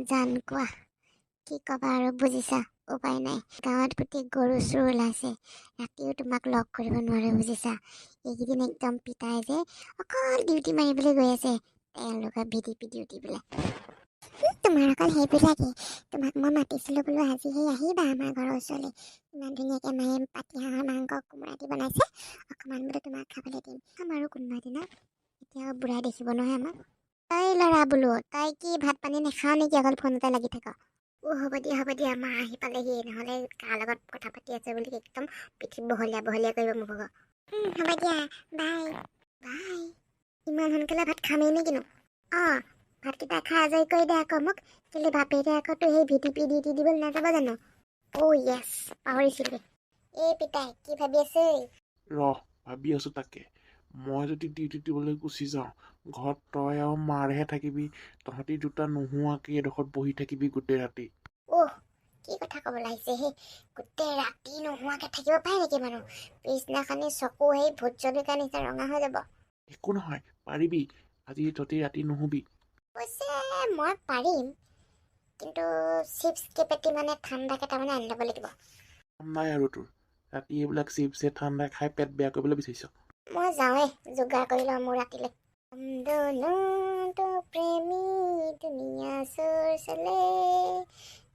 জান কোৱা কি কবা আৰু বুজিছা উপায় নাই গাঁৱত গোটেই গৰু চুৰ ওলাইছে ৰাতিও তোমাক লগ কৰিব নোৱাৰে বুজিছা এইকেইদিন একদম পিতাই যে অকল ডিউটি মাৰিবলৈ গৈ আছে তেওঁলোকৰ ভিডিপি ডিউটি বোলে তোমাৰ অকল সেইবিলাকে তোমাক মই মাতিছিলো বোলো আজি সেই আহিবা আমাৰ ঘৰৰ ওচৰলৈ ইমান ধুনীয়াকৈ মায়ে পাতি হাঁহৰ মাংস কোমোৰা দি বনাইছে অকণমান বোলো তোমাক খাবলৈ দিম খাম আৰু কোনোবা দিনা এতিয়া বুঢ়াই দেখিব নহয় আমাক তই ল'ৰা বোলো তই কি ভাত পানী নাখাও নেকি অকল ফোনতে লাগি থাক হ'ব দিয়া মা আহি পালেহি নহ'লে কাৰ লগত কথা পাতি আছে বুলি একদম পিঠি বহলীয়া কৰিব মোক হ'ব দিয়া বাই বাই ইমান সোনকালে ভাত খামেই নে কিনো অঁ ভাতকেইটা খাই আজৰি কৰি দে আকৌ মোক কেলে বাপেকে আকৌ তোৰ সেই ভিডিপি ডিউটি দিবলৈ নাযাব জানো য়েছ পাহৰিছিলো এই পিতাই কি ভাবি আছে ভাবি আছো তাকে মই যদি ডিউটি দিবলৈ গুচি যাওঁ ঘৰত তই আৰু মাৰহে থাকিবি তহঁতি দুটা নোহোৱাকে এডোখৰত বহি থাকিবি গোটেই ৰাতি কি কথা ক'বলৈ আহিছে সেই গোটেই ৰাতি নোহোৱাকে থাকিব পাৰে নেকি মানুহ পিছদিনাখনি চকু সেই ভোট জলকীয়া নিচিনা ৰঙা হৈ যাব একো নহয় পাৰিবি আজি তহঁতি ৰাতি নুশুবি অৱশ্যে মই পাৰিম কিন্তু চিপছ কেইপেটি মানে ঠাণ্ডা কেইটামানে আনি ল'ব লাগিব কাম নাই আৰু তোৰ ৰাতি এইবিলাক চিপছে ঠাণ্ডা খাই পেট বেয়া কৰিবলৈ বিচাৰিছ মই যাওঁৱে যোগাৰ কৰি লওঁ মোৰ ৰাতিলৈ প্ৰেমী দুনিয়া চোৰ চলে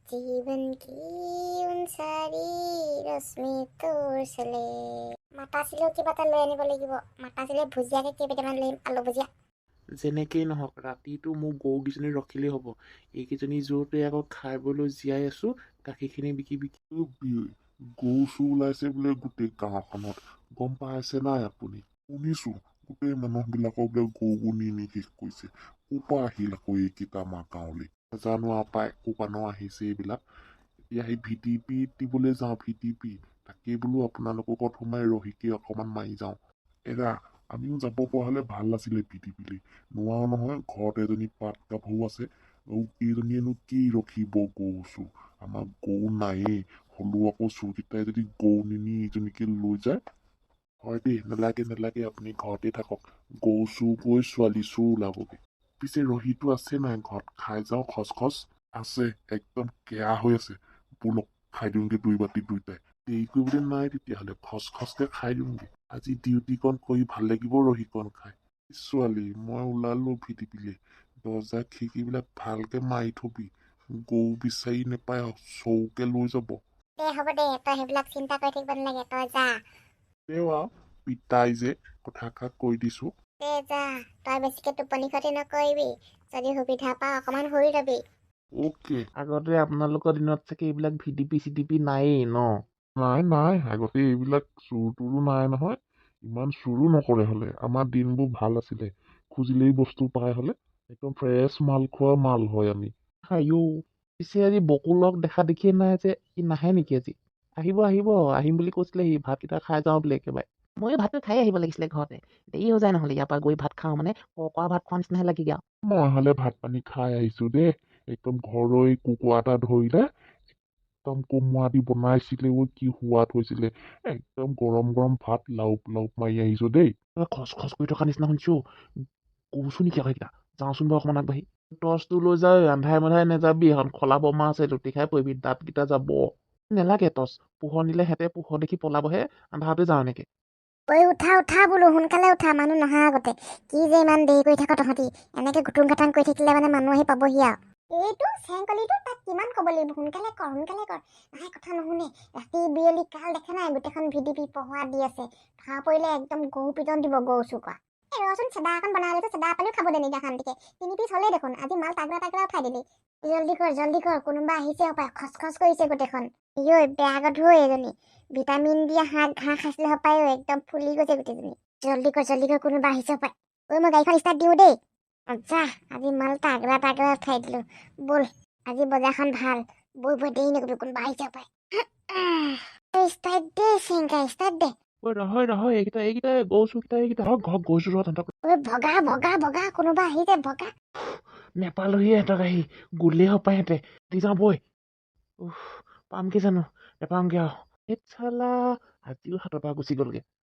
जीवन की उनसारी रश्मि তোৰ চলে মাতাছিলেও কিবা এটা লৈ আনিব লাগিব মাতাছিলে ভুজিয়াকে কেইটামান লৈ আলু ভুজিয়া যেনেকেই নহওক ৰাতিটো মোক গৰুকেইজনী ৰখিলেই হ'ব এইকেইজনী জোৰতে আকৌ খাই বৈ জীয়াই আছো গাখীৰখিনি বিকি গৰু চুৰ ওলাইছে বোলে গোটেই গাঁওখনত গম পাইছে নাই আপুনি শুনিছো গোটেই মানুহবিলাকক বোলে গৰু নি শেষ কৰিছে ক'ৰপা আহিল আকৌ এইকেইটা আমাৰ গাঁৱলৈ জানো পাই ক'ৰপানো আহিছে এইবিলাক এতিয়া সেই ভিডিপি দিবলৈ যাওঁ ভিডিপি তাকেই বোলো আপোনালোকৰ ঘৰত সোমাই ৰহিকে অকণমান মাৰি যাওঁ এৰা আমিও যাব পৰা হ'লে ভাল আছিলে ভিডিপিলৈ নোৱাৰো নহয় ঘৰত এজনী পাত গাভৰু আছে আৰু এইজনীয়েনো কি ৰখিব গৰু চুৰ আমাৰ গৰু নায়েই হ'লেও আকৌ চোৰকেইটাই যদি গৰু নিনি ইজনীকে লৈ যায় হয় দেই নালাগে আপুনি ঘৰতে থাকক গৰু চুৰ গৈ ছোৱালী চুৰ ওলাবগে পিছে ৰহিটো আছে নাই ঘৰত খাই যাওঁ খচ আছে একদম কেয়া হৈ আছে বলক খাই দিওঁগে দুই বাতি দুইটাই দেৰি কৰিবলৈ নাই তেতিয়াহ'লে খচকে খাই দিওঁগে আজি ডিউটিকণ কৰি ভাল লাগিব ৰহিকণ খাই ছোৱালী মই ওলালো ভিডিপিলে দৰ্জা খিৰিকীবিলাক ভালকে মাৰি থবি গৰু বিচাৰি নেপায় চৌকে লৈ যাব হ'ব দে তই সেইবিলাক চিন্তা কৰি থাকিব নালাগে তই যা দেৱা পিতাই যে কথাষাৰ কৈ দিছো যা তই বেছিকে টোপনি ক্ষতি নকৰিবি যদি সুবিধা পাওঁ অকণমান শুই লবি অ'কে আগতে আপোনালোকৰ দিনত চাগে এইবিলাক ভিডিপি চিডিপি নায়েই ন নাই আগতে এইবিলাক চোৰ তোৰো নাই নহয় ইমান চোৰো নকৰে হলে আমাৰ দিনবোৰ ভাল আছিলে খুজিলেই বস্তু পাই হলে একদম ফ্ৰেছ মাল খোৱা মাল হয় আমি আইও পিছে আজি বকুলক দেখা দেখিয়ে নাই যে ই নাহে নেকি আজি আহিম বুলি কৈছিলে সি ভাতকেইটা খাই যাওঁ বোলে একেবাৰে মই ভাতটো খাই আহিব লাগিছিলে ঘৰতে দেৰি হৈ যায় নহ'লে ইয়াৰ পৰা গৈ ভাত খাওঁ মানে ককৰা ভাত খোৱা নিচিনাহে লাগি গা মই হলে ভাত পানী খাই আহিছো দেই একদম ঘৰৈ কুকুৰা এটা ধৰিলে একদম কোমোৰা দি বনাইছিলে কি সোৱাদ হৈছিলে একদম গৰম ভাত লাও মাৰি আহিছো দেই খচ কৰি থকা নিচিনা শুনিছো কৈছো নেকি আকৌ এইকেইটা যাওঁচোন বাৰু অকণমান আগবাঢ়ি টৰ্চটো লৈ যাওঁ আন্ধাৰে নেযাবি এখন খলা বমা আছে লুটি খাই পৰিবি দাঁতকেইটা যাব নেলাগে টৰ্চ পোহৰ নিলে সিহঁতে পোহৰ দেখি পলাবহে আন্ধাৰতে যাওঁ এনেকে উঠা বোলো সোনকালে উঠা মানুহ নহা আগতে কি যে ইমান দেৰি কৰি থাক তহঁতি এনেকে ঘুটুং ঘাটাং কৰি থাকিলে মানে মানুহ আহি পাবহি আৰু এইটো চেংকলিটো তাক কিমান ক'ব লাগিব সোনকালে কৰ নহয় কথা নুশুনে ৰাতি বিয়লি কাল দেখা নাই গোটেইখন ভিডিপি পঢ়োৱা দি আছে ধৰা পৰিলে একদম গৰু পিটন দিব গৰু চুকা ৰচোন চেদা এখন বনাই লৈছে চেদা পানীও খাব দে নিদা শান্তিকে 3 পিচ হ'লেই দেখোন আজি মাল তাগৰা উঠাই দিলি জল্দি কৰ কোনোবা আহিছে হপায় খচ কৰিছে গোটেইখন বেয়া গধু এজনী ভিটামিন দিয়া ঘাঁহ খাইছিলে হপায় একদম ফুলি গৈছে গোটেইজনী জল্দি কৰ কোনোবা আহিছে হপায় মই গাড়ীখন ষ্টাৰ্ট দিওঁ দেই যা আজি মাল তাগৰা উঠাই দিলো বল আজি বজাৰখন ভাল বৈ দেৰি নকৰিবি কোনোবা আহিছে হপায় ষ্টাৰ্ট দে চেংকা ষ্টাৰ্ট দে নহয় এইকেইটা গৰু চুৰকেইটা এইকেইটা গৰু চুৰ ভগা কোনোবা আহিছে ভগা নেপালোহি সিহঁতক আহি গোলেই হপায় সিহঁতে দি যাওঁ বৈ পাম কি জানো নেপামগে আৰু চালা আজিও হাতৰ পৰা গুচি গ'লগে